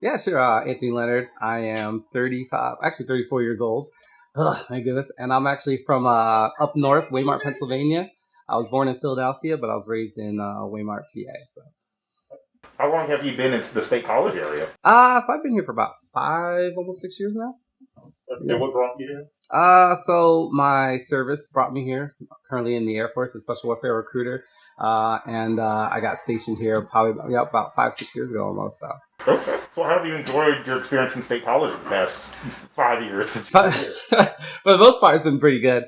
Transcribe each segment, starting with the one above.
Yeah, sure. Anthony Leonard. I am 35, actually 34 years old. My goodness. And I'm actually from up north, Waymart, Pennsylvania. I was born in Philadelphia, but I was raised in Waymart, PA. How long have you been in the state college area? So I've been here for about 5, almost 6 years now. And Yeah. what brought you here? So my service brought me here. Currently in the Air Force, a special warfare recruiter. And I got stationed here probably about 5, 6 years ago almost. So. Okay. So how have you enjoyed your experience in state college the past 5 years since you've But been here? for the most part, it's been pretty good.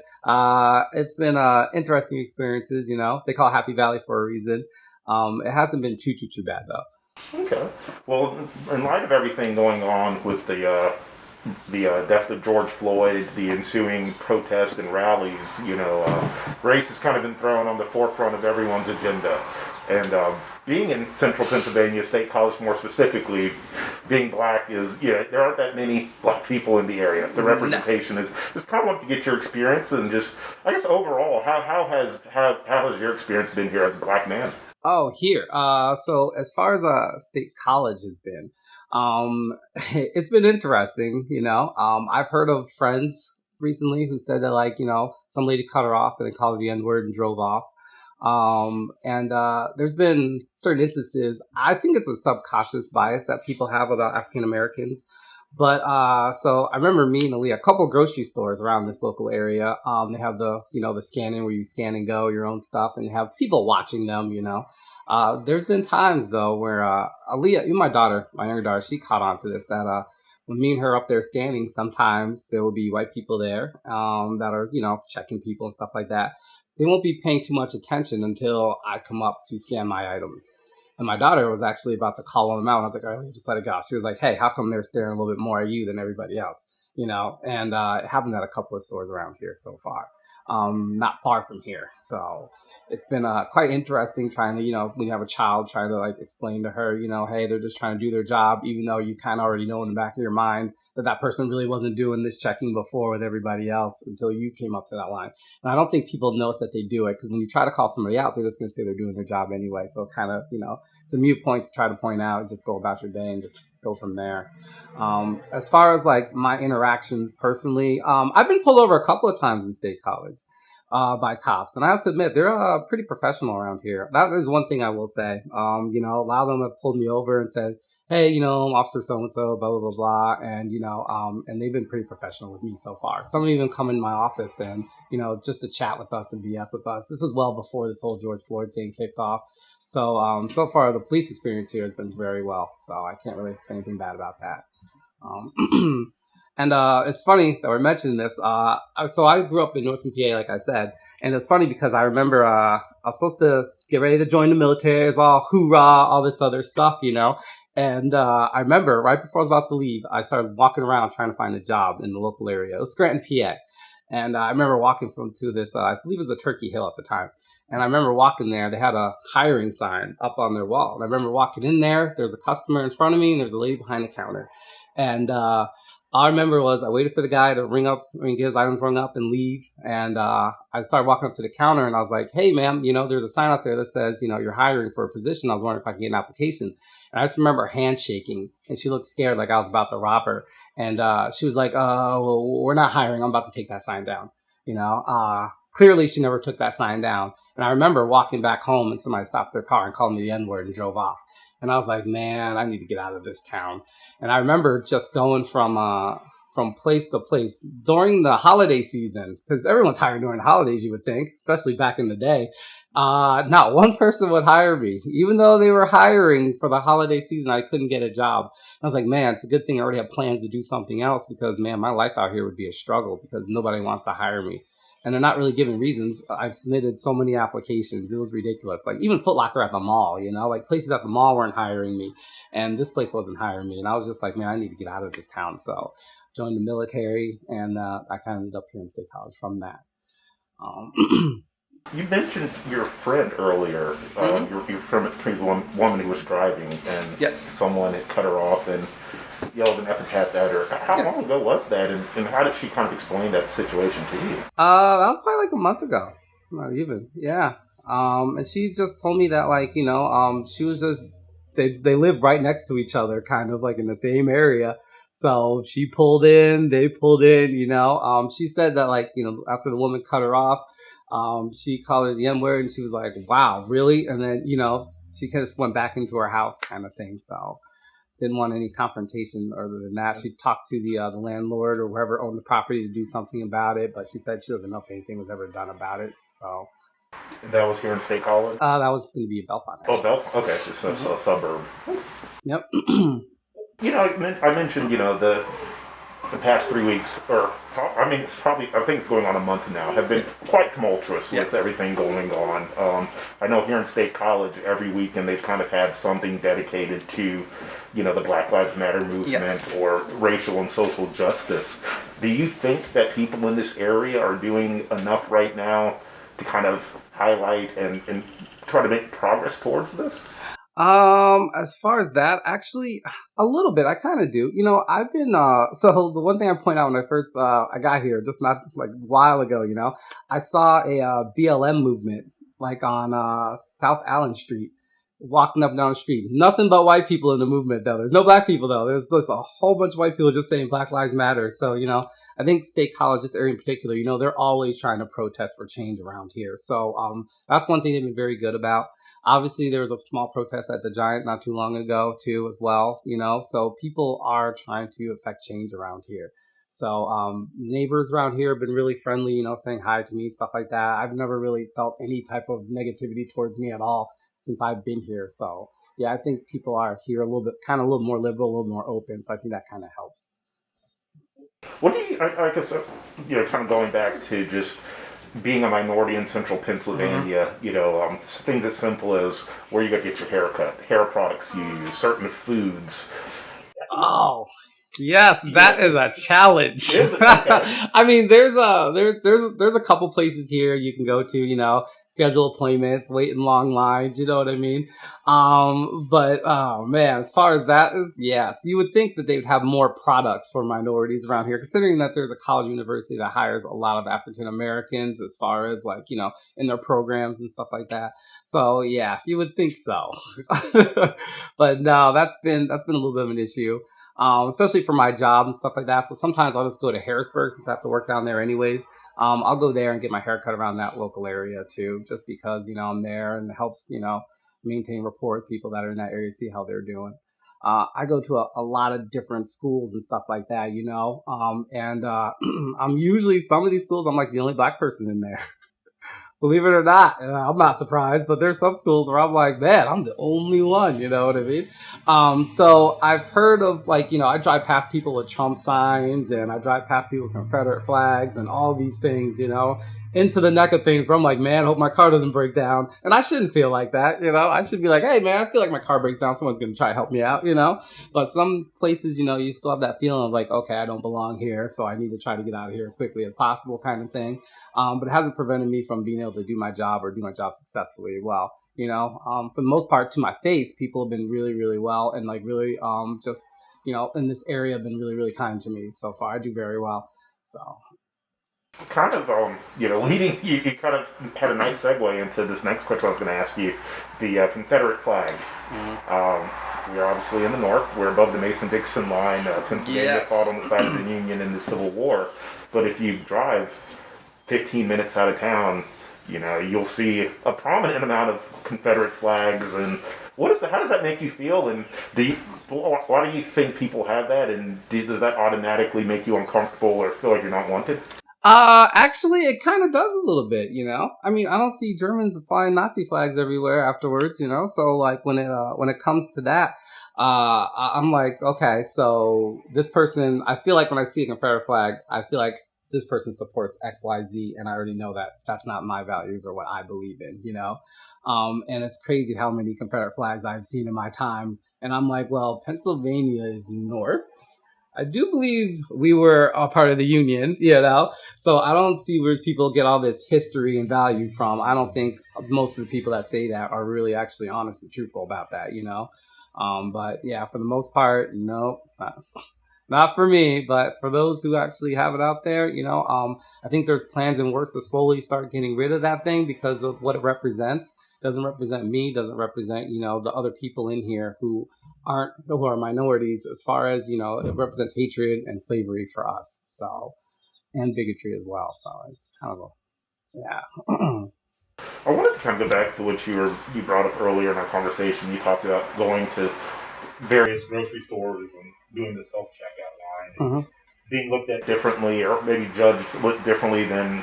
It's been interesting experiences. They call it Happy Valley for a reason. It hasn't been too bad though. Okay. Well, in light of everything going on with the death of George Floyd, the ensuing protests and rallies, race has kind of been thrown on the forefront of everyone's agenda. And being in central Pennsylvania State College, more specifically, being black is, there aren't that many black people in the area. The No. representation is just kind of like to get your experience and just, I guess, overall, how has your experience been here as a black man? Oh, here. So as far as state college has been, it's been interesting. I've heard of friends recently who said that some lady cut her off and then called her the N word and drove off. And there's been certain instances. I think it's a subconscious bias that people have about African Americans. But so I remember me and Aaliyah, a couple grocery stores around this local area. They have the scanning where you scan and go your own stuff, and you have people watching them. There's been times though where Aaliyah, even my daughter, my younger daughter, she caught on to this that when me and her up there scanning, sometimes there will be white people there that are checking people and stuff like that. They won't be paying too much attention until I come up to scan my items. And my daughter was actually about to call them out. And I was like, all right, just let it go. She was like, hey, how come they're staring a little bit more at you than everybody else? And it happened at a couple of stores around here so far, not far from here. So it's been quite interesting trying to, when you have a child, trying to explain to her, hey, they're just trying to do their job, even though you kind of already know in the back of your mind that that person really wasn't doing this checking before with everybody else until you came up to that line. And I don't think people notice that they do it because when you try to call somebody out, they're just going to say they're doing their job anyway. So kind of, it's a mute point to try to point out, just go about your day and just go from there. As far as my interactions personally, I've been pulled over a couple of times in state college by cops, and I have to admit they're pretty professional around here. That is one thing I will say. A lot of them have pulled me over and said, "Hey, Officer so and so, blah blah blah blah," and and they've been pretty professional with me so far. Some have even come in my office and just to chat with us and BS with us. This was well before this whole George Floyd thing kicked off. So far the police experience here has been very well. So I can't really say anything bad about that. And it's funny that we're mentioning this. So I grew up in Northern PA, like I said, and it's funny because I remember I was supposed to get ready to join the military. It's all hoorah, all this other stuff. And I remember right before I was about to leave, I started walking around trying to find a job in the local area. It was Scranton, PA. And I remember walking to this, I believe it was a Turkey Hill at the time. And I remember walking there. They had a hiring sign up on their wall. And I remember walking in there. There was a customer in front of me, and there was a lady behind the counter. And all I remember was I waited for the guy to get his items rung up and leave. And I started walking up to the counter, and I was like, hey, ma'am, there's a sign out there that says, you're hiring for a position. I was wondering if I could get an application. And I just remember her hand shaking, and she looked scared like I was about to rob her. And she was like, well, we're not hiring. I'm about to take that sign down. Clearly she never took that sign down. And I remember walking back home and somebody stopped their car and called me the N-word and drove off. And I was like, man, I need to get out of this town. And I remember just going from place to place during the holiday season, because everyone's hiring during the holidays, you would think, especially back in the day. Not one person would hire me. Even though they were hiring for the holiday season, I couldn't get a job. I was like, man, it's a good thing I already have plans to do something else because, man, my life out here would be a struggle because nobody wants to hire me. And they're not really giving reasons. I've submitted so many applications. It was ridiculous. Like even Foot Locker at the mall, places at the mall weren't hiring me. And this place wasn't hiring me. And I was just like, man, I need to get out of this town. So joined the military and I kind of ended up here in State College from that. You mentioned your friend earlier. Mhm. Your friend between one woman who was driving and Yes. someone had cut her off and yelled an epithet at her. How Yes. long ago was that, and how did she kind of explain that situation to you? That was probably like a month ago. Not even. Yeah. And she just told me that she was just they live right next to each other, kind of like in the same area. So she pulled in, they pulled in, she said that like, after the woman cut her off, she called her the N word and she was like, wow, really? And then, she kind of went back into her house kind of thing. So didn't want any confrontation other than that. She talked to the landlord or whoever owned the property to do something about it, but she said she doesn't know if anything was ever done about it. So That was here in State College. that was going to be a Belfont. Oh, Actually. Okay, just a suburb. Yep. I mentioned the past 3 weeks, or I mean, it's probably I think it's going on a month now, have been quite tumultuous Yes. with everything going on. I know here in State College, every weekend they've kind of had something dedicated to, the Black Lives Matter movement Yes. or racial and social justice. Do you think that people in this area are doing enough right now to kind of highlight and try to make progress towards this? As far as that, actually, a little bit. I kind of do. I've been so the one thing I point out when I got here, just not like a while ago, I saw a BLM movement like on South Allen Street, walking up and down the street. Nothing but white people in the movement though. There's no black people though. There's just a whole bunch of white people just saying Black Lives Matter. So I think State College, this area in particular, they're always trying to protest for change around here. So that's one thing they've been very good about. Obviously, there was a small protest at the Giant not too long ago, too, as well. So people are trying to affect change around here. So neighbors around here have been really friendly, saying hi to me and stuff like that. I've never really felt any type of negativity towards me at all since I've been here. So yeah, I think people are here a little more liberal, a little more open. So I think that kind of helps. What do you, I guess, kind of going back to just being a minority in central Pennsylvania, things as simple as where you got to get your hair cut, hair products you use, certain foods. Oh, yes, that is a challenge. Is it? Okay. I mean, there's a couple places here you can go to, schedule appointments, wait in long lines, you know what I mean? But oh man, as far as that is, yes, you would think that they would have more products for minorities around here, considering that there's a college university that hires a lot of African Americans as far as like, in their programs and stuff like that. So yeah, you would think so. But no, that's been a little bit of an issue. Especially for my job and stuff like that. So sometimes I'll just go to Harrisburg since I have to work down there anyways. I'll go there and get my hair cut around that local area too, just because, I'm there and it helps, maintain rapport with people that are in that area, see how they're doing. I go to a lot of different schools and stuff like that, and I'm usually, some of these schools, I'm like the only black person in there. Believe it or not, I'm not surprised, but there's some schools where I'm like, man, I'm the only one, you know what I mean? So I've heard of like, I drive past people with Trump signs and I drive past people with Confederate flags and all these things, into the neck of things where I'm like, man, I hope my car doesn't break down. And I shouldn't feel like that, I should be like, hey man, I feel like my car breaks down. Someone's going to try to help me out, but some places, you still have that feeling of like, okay, I don't belong here. So I need to try to get out of here as quickly as possible kind of thing. But it hasn't prevented me from being able to do my job or do my job successfully well. For the most part, to my face, people have been really, really well and like really just, in this area have been really, really kind to me so far. I do very well. So Kind of, leading, you kind of had a nice segue into this next question I was going to ask you, the Confederate flag. We're obviously in the North. We're above the Mason-Dixon line. Pennsylvania Yes. fought on the side of the Union in the Civil War. But if you drive 15 minutes out of town, you'll see a prominent amount of Confederate flags. And how does that make you feel? And why do you think people have that? And does that automatically make you uncomfortable or feel like you're not wanted? Actually, it kind of does a little bit, I mean, I don't see Germans flying Nazi flags everywhere afterwards, So like when it comes to that, I'm like, okay, so this person, I feel like when I see a Confederate flag, I feel like this person supports X, Y, Z, and I already know that that's not my values or what I believe in, And it's crazy how many Confederate flags I've seen in my time, and I'm like, well, Pennsylvania is north. I do believe we were a part of the Union, so I don't see where people get all this history and value from. I don't think most of the people that say that are really actually honest and truthful about that, But yeah, for the most part, no, not for me, but for those who actually have it out there, I think there's plans and works to slowly start getting rid of that thing because of what it represents. doesn't represent me, doesn't represent, the other people in here who are minorities, as far as, it represents hatred and slavery for us. So, and bigotry as well. So it's kind of yeah. I wanted to kind of go back to what you brought up earlier in our conversation. You talked about going to various grocery stores and doing the self checkout line and Mhm. being looked at differently, or maybe judged looked differently than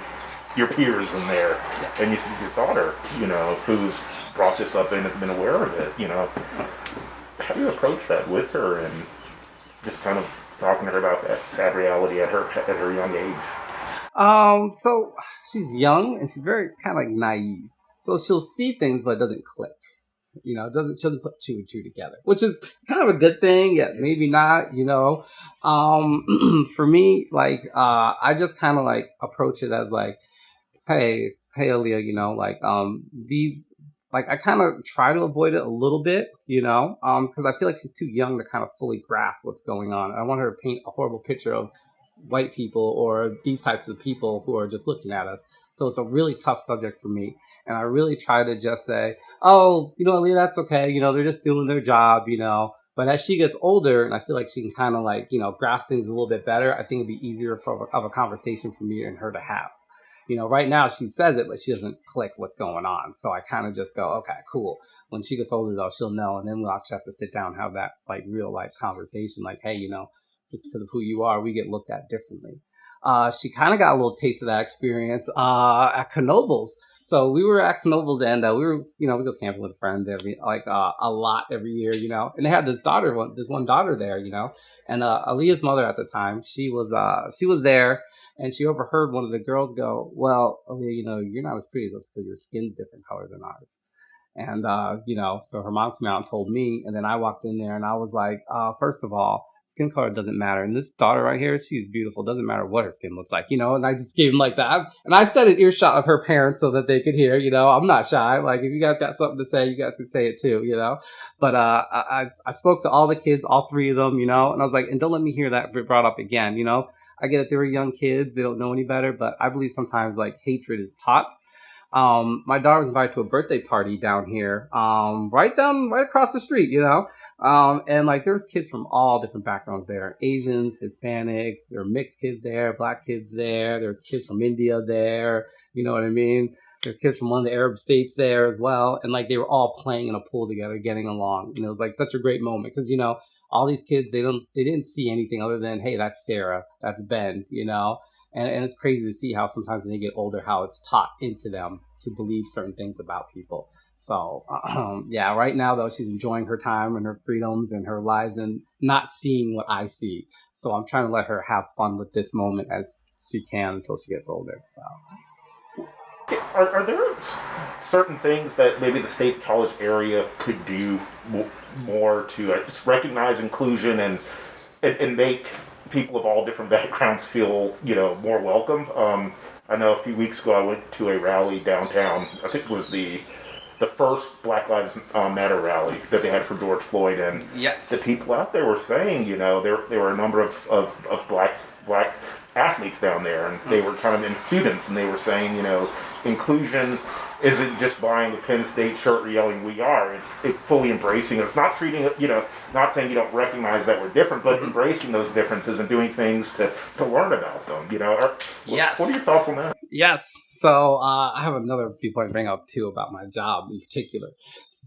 your peers in there. And you Yes. see your daughter, who's brought this up and has been aware of it. How do you approach that with her and just kind of talking to her about that sad reality at her young age? So she's young and she's very kind of like naive. So she'll see things, but it doesn't click. Doesn't she doesn't put two and two together, which is kind of a good thing, yet maybe not. For me, like I just kind of like approach it as like, hey, Aaliyah, these, like I kind of try to avoid it a little bit, because I feel like she's too young to kind of fully grasp what's going on. I want her to paint a horrible picture of white people or these types of people who are just looking at us. So it's a really tough subject for me. And I really try to just say, oh, Aaliyah, that's okay. They're just doing their job. But as she gets older and I feel like she can kind of like, grasp things a little bit better, I think it'd be easier of a conversation for me and her to have. Right now she says it, but she doesn't click what's going on. So I kind of just go, okay, cool. When she gets older, though, she'll know. And then we'll actually have to sit down and have that like real life conversation. Like, hey, just because of who you are, we get looked at differently. She kind of got a little taste of that experience at Knoebels. So we were at Knoebels and we go camping with friends a lot every year. And they had this one daughter there. And Aaliyah's mother at the time, she was there, and she overheard one of the girls go, "Well, Aaliyah, you're not as pretty as us because your skin's different color than ours." And so her mom came out and told me, and then I walked in there and I was like, first of all, skin color doesn't matter. And this daughter right here, she's beautiful. Doesn't matter what her skin looks like. And I just gave him like that. And I said an earshot of her parents so that they could hear. I'm not shy. Like if you guys got something to say, you guys can say it too. But I spoke to all the kids, all three of them. And I was like, and don't let me hear that brought up again. I get it. They were young kids. They don't know any better. But I believe sometimes like hatred is taught. My daughter was invited to a birthday party down here, right across the street. And like there's kids from all different backgrounds there: Asians, Hispanics, there are mixed kids there, black kids there, there's kids from India there. You know what I mean? There's kids from one of the Arab states there as well, and like they were all playing in a pool together, getting along. And it was like such a great moment because all these kids they didn't see anything other than, hey, that's Sarah, that's Ben. And it's crazy to see how sometimes when they get older, how it's taught into them to believe certain things about people. So, yeah, right now, though, she's enjoying her time and her freedoms and her lives and not seeing what I see. So I'm trying to let her have fun with this moment as she can until she gets older. So, Are there certain things that maybe the state college area could do more to just recognize inclusion and make people of all different backgrounds feel more welcome? I know a few weeks ago I went to a rally downtown. I think it was the first Black Lives Matter rally that they had for George Floyd, and yes. the people out there were saying, there were a number of black athletes down there, and they were kind of in students, and they were saying, inclusion isn't just buying a Penn State shirt or yelling "We are." It's fully embracing us, not treating it, not saying you don't recognize that we're different, but embracing those differences and doing things to learn about them. Yes. What are your thoughts on that? Yes. So I have another viewpoint to bring up too about my job in particular,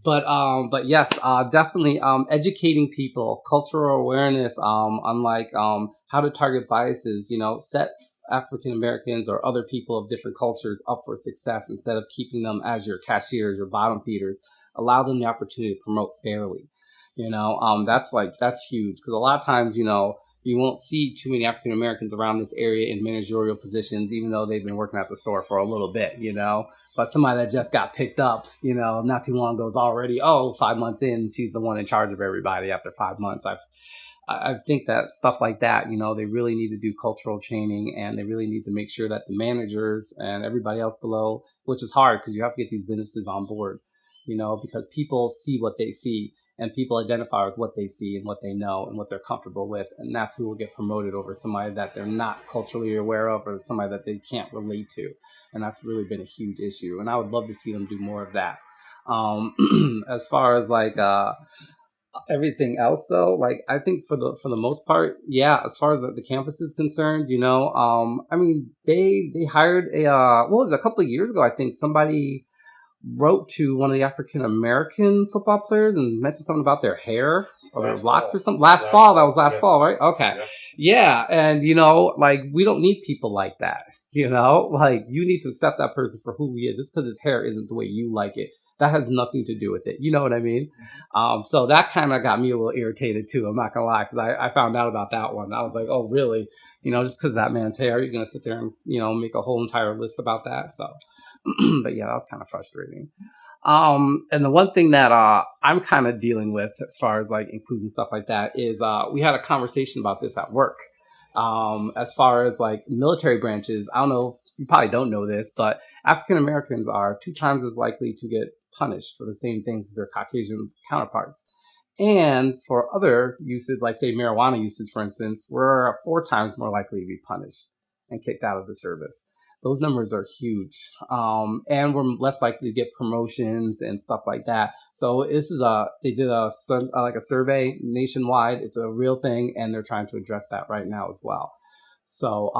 but yes, definitely educating people, cultural awareness, on like how to target biases. Set African Americans or other people of different cultures up for success instead of keeping them as your cashiers or bottom feeders. Allow them the opportunity to promote fairly. That's huge because a lot of times you won't see too many African Americans around this area in managerial positions, even though they've been working at the store for a little bit. But somebody that just got picked up, not too long ago is already, 5 months in, she's the one in charge of everybody after 5 months. I think that stuff like that, they really need to do cultural training, and they really need to make sure that the managers and everybody else below, which is hard because you have to get these businesses on board, because people see what they see. And people identify with what they see and what they know and what they're comfortable with. And that's who will get promoted over somebody that they're not culturally aware of or somebody that they can't relate to. And that's really been a huge issue. And I would love to see them do more of that. As far as like everything else though, like I think for the most part, yeah, as far as the campus is concerned, I mean they hired a what was it, a couple of years ago, I think somebody wrote to one of the African American football players and mentioned something about their hair or their Last locks or fall. something. Last Last fall, that was fall. last Yeah. fall, right? Okay. Yeah. Yeah. And, like we don't need people like that. Like you need to accept that person for who he is. Just because his hair isn't the way you like it, that has nothing to do with it. You know what I mean? So that kind of got me a little irritated too. I'm not gonna lie, because I found out about that one. I was like, oh really? Just because that man's hair, you're gonna sit there and make a whole entire list about that. So, but yeah, that was kind of frustrating. And the one thing that I'm kind of dealing with as far as like inclusion stuff like that is we had a conversation about this at work. As far as like military branches, I don't know, you probably don't know this, but African Americans are 2 times as likely to get punished for the same things as their Caucasian counterparts. And for other uses, like say marijuana uses, for instance, we're 4 times more likely to be punished and kicked out of the service. Those numbers are huge, and we're less likely to get promotions and stuff like that. So this is they did like a survey nationwide. It's a real thing, and they're trying to address that right now as well. So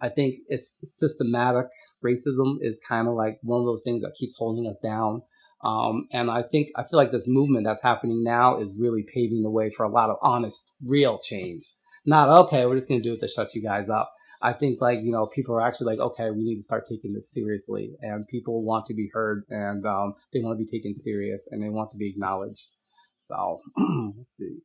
I think it's systematic racism is kind of like one of those things that keeps holding us down. And I feel like this movement that's happening now is really paving the way for a lot of honest, real change. Not okay, we're just gonna do it to shut you guys up. I think like people are actually like, okay, we need to start taking this seriously, and people want to be heard, and they want to be taken serious, and they want to be acknowledged. So let's see.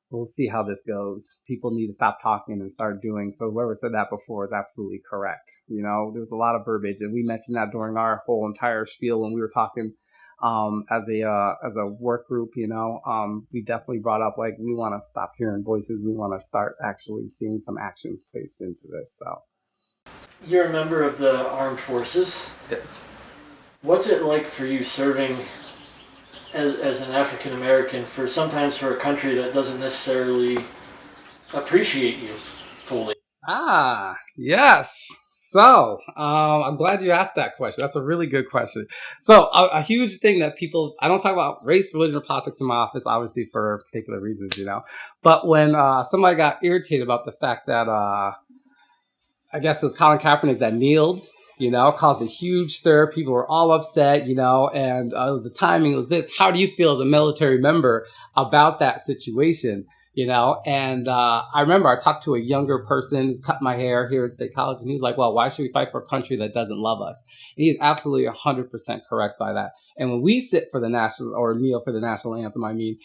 We'll see how this goes. People need to stop talking and start doing. So whoever said that before is absolutely correct. There's a lot of verbiage, and we mentioned that during our whole entire spiel when we were talking as a work group. We definitely brought up like we want to stop hearing voices. We want to start actually seeing some action placed into this. So You're a member of the armed forces. yes. What's it like for you serving as an African American sometimes for a country that doesn't necessarily appreciate you fully? Yes. So, I'm glad you asked that question. That's a really good question. So, a huge thing that I don't talk about race, religion, or politics in my office, obviously for particular reasons, But when somebody got irritated about the fact that I guess it was Colin Kaepernick that kneeled, caused a huge stir. People were all upset, and it was the timing. It was this. How do you feel as a military member about that situation? And I remember I talked to a younger person who's cut my hair here at State College, and he was like, well, why should we fight for a country that doesn't love us? And he's absolutely 100% correct by that. And when we sit for the national or kneel for the national anthem, I mean,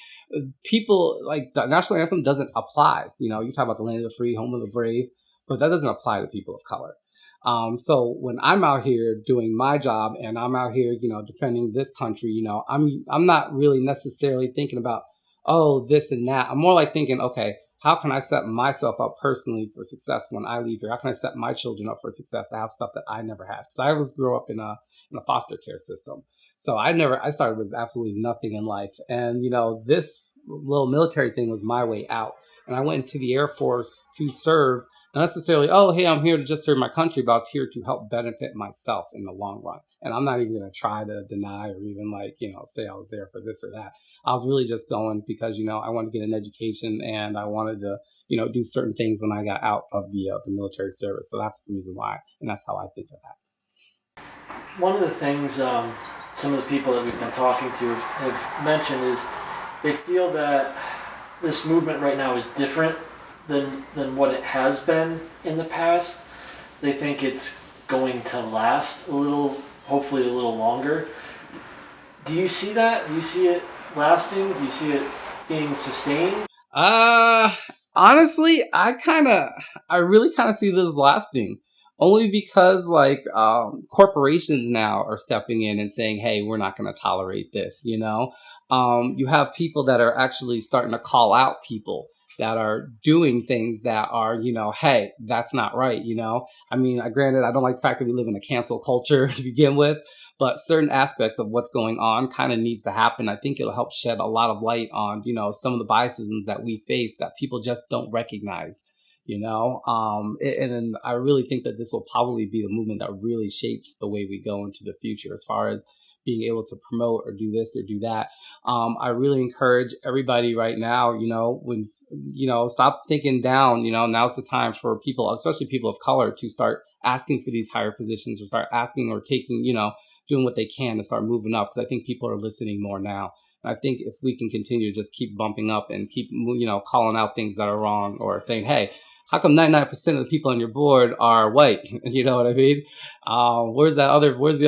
people like the national anthem doesn't apply. You talk about the land of the free, home of the brave, but that doesn't apply to people of color. So when I'm out here doing my job and I'm out here, defending this country, I'm not really necessarily thinking about, oh, this and that. I'm more like thinking, okay, how can I set myself up personally for success when I leave here? How can I set my children up for success to have stuff that I never had? Because I was grew up in a foster care system. So I started with absolutely nothing in life. And, this little military thing was my way out. And I went into the Air Force to serve, not necessarily, oh, hey, I'm here to just serve my country, but I was here to help benefit myself in the long run. And I'm not even going to try to deny or even say I was there for this or that. I was really just going because, I wanted to get an education and I wanted to, do certain things when I got out of the military service. So that's the reason why. And that's how I think of that. One of the things some of the people that we've been talking to have mentioned is they feel that this movement right now is different than what it has been in the past. They think it's going to last hopefully a little longer. Do you see that? Do you see it lasting? Do you see it being sustained? Honestly, I really kind of see this lasting. Only because corporations now are stepping in and saying, hey, we're not going to tolerate this, you have people that are actually starting to call out people that are doing things that are, hey, that's not right, I mean, granted, I don't like the fact that we live in a cancel culture to begin with, but certain aspects of what's going on kind of needs to happen. I think it'll help shed a lot of light on, some of the biases that we face that people just don't recognize. And I really think that this will probably be the movement that really shapes the way we go into the future as far as being able to promote or do this or do that. I really encourage everybody right now, when, stop thinking down, now's the time for people, especially people of color, to start asking for these higher positions or start asking or taking, doing what they can to start moving up. Because I think people are listening more now. I think if we can continue to just keep bumping up and keep, calling out things that are wrong or saying, hey, how come 99% of the people on your board are white? You know what I mean? Where's the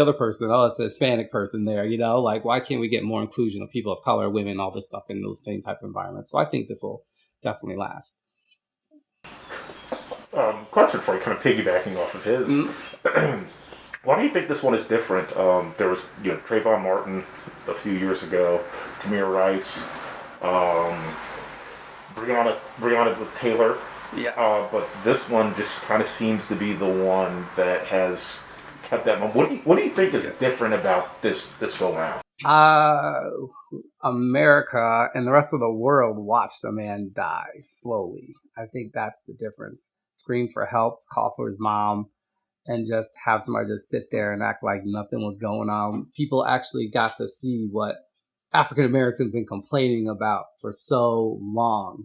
other person? Oh, it's a Hispanic person there, like, why can't we get more inclusion of people of color, women, all this stuff in those same type of environments? So I think this will definitely last. Question for you, kind of piggybacking off of his. Mm-hmm. Why do you think this one is different? There was, Trayvon Martin a few years ago, Tamir Rice, Breonna with Taylor. Yes. But this one just kind of seems to be the one that has kept that moment. What do you think is different about this go round? America and the rest of the world watched a man die slowly. I think that's the difference. Scream for help, call for his mom, and just have somebody just sit there and act like nothing was going on. People actually got to see what African Americans have been complaining about for so long,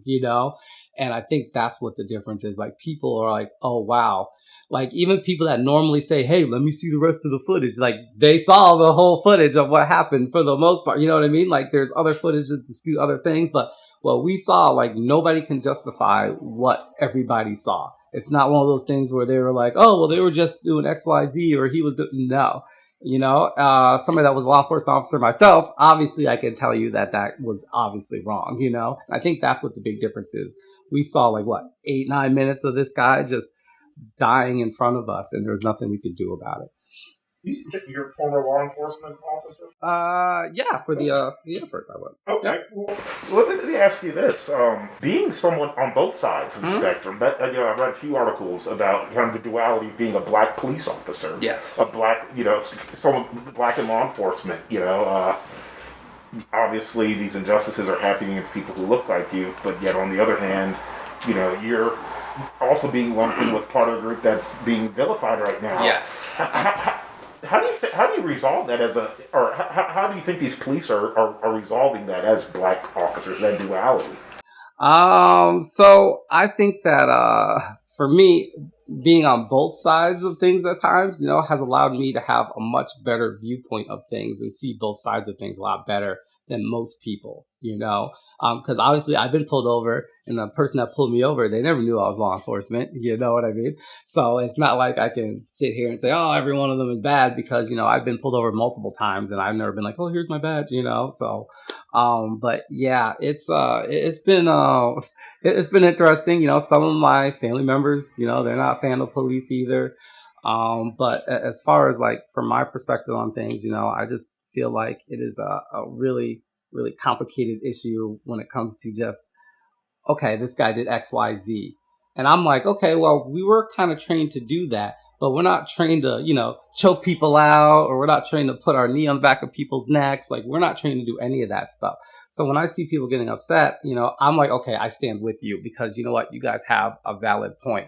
And I think that's what the difference is. Like, people are like, oh, wow. Like, even people that normally say, hey, let me see the rest of the footage. Like, they saw the whole footage of what happened for the most part. You know what I mean? Like, there's other footage that dispute other things. But what we saw, like, nobody can justify what everybody saw. It's not one of those things where they were like, oh, well, they were just doing X, Y, Z, or he was no. Somebody that was a law enforcement officer myself, obviously I can tell you that was obviously wrong, I think that's what the big difference is. We saw 8-9 minutes of this guy just dying in front of us, and there was nothing we could do about it. You're a former law enforcement officer? Yeah, for the Air Force I was. Okay. Yeah. Well, let me ask you this. Being someone on both sides of the spectrum, I've read a few articles about kind of the duality of being a black police officer. Yes. A black, someone black in law enforcement, obviously these injustices are happening against people who look like you, but yet on the other hand, you're also being lumped in with part of the group that's being vilified right now. Yes. How do you resolve that how do you think these police are resolving that as black officers, that duality? So I think that for me, being on both sides of things at times, has allowed me to have a much better viewpoint of things and see both sides of things a lot better than most people, because obviously I've been pulled over, and the person that pulled me over, they never knew I was law enforcement, you know what I mean? So it's not like I can sit here and say, oh, every one of them is bad, because, I've been pulled over multiple times and I've never been like, oh, here's my badge, so, but yeah, it's been interesting, some of my family members, they're not a fan of police either. But as far as from my perspective on things, I just feel like it is a really, really complicated issue when it comes to just, okay, this guy did X, Y, Z. And I'm like, okay, well, we were kind of trained to do that, but we're not trained to, choke people out, or we're not trained to put our knee on the back of people's necks. Like, we're not trained to do any of that stuff. So when I see people getting upset, I'm like, okay, I stand with you, because you know what? You guys have a valid point,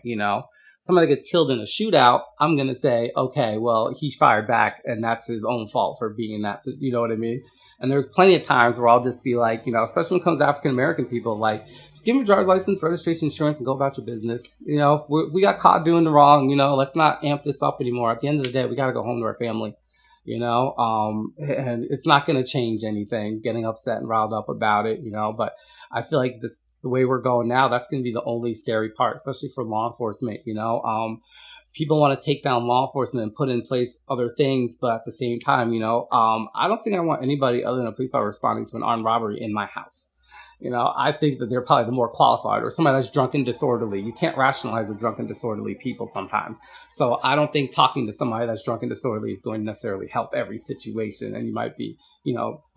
Somebody gets killed in a shootout, I'm going to say, okay, well, he fired back, and that's his own fault for being in that, you know what I mean? And there's plenty of times where I'll just be like, especially when it comes to African-American people, like, just give me a driver's license, registration, insurance, and go about your business. We got caught doing the wrong, let's not amp this up anymore. At the end of the day, we got to go home to our family, and it's not going to change anything, getting upset and riled up about it, but I feel like the way we're going now, that's going to be the only scary part, especially for law enforcement, people want to take down law enforcement and put in place other things, but at the same time, I don't think I want anybody other than a police officer responding to an armed robbery in my house. I think that they're probably the more qualified, or somebody that's drunk and disorderly. You can't rationalize with drunk and disorderly people sometimes. So I don't think talking to somebody that's drunk and disorderly is going to necessarily help every situation, and you might be,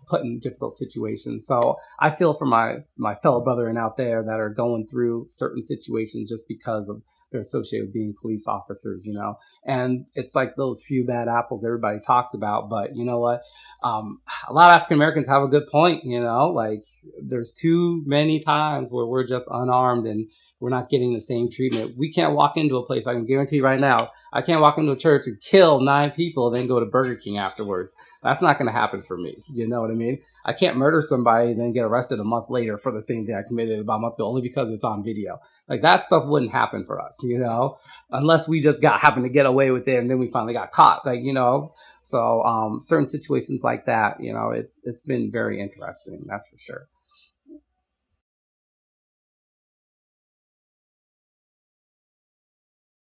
put in difficult situations. So I feel for my fellow brethren out there that are going through certain situations just because of they're associated with being police officers, and it's like those few bad apples everybody talks about. But you know what? A lot of African Americans have a good point, like there's too many times where we're just unarmed and we're not getting the same treatment. We can't walk into a place, I can guarantee right now, I can't walk into a church and kill 9 people, then go to Burger King afterwards. That's not going to happen for me. You know what I mean? I can't murder somebody and then get arrested a month later for the same thing I committed about a month ago, only because it's on video. Like, that stuff wouldn't happen for us, unless we just happened to get away with it and then we finally got caught. So certain situations like that, it's been very interesting, that's for sure.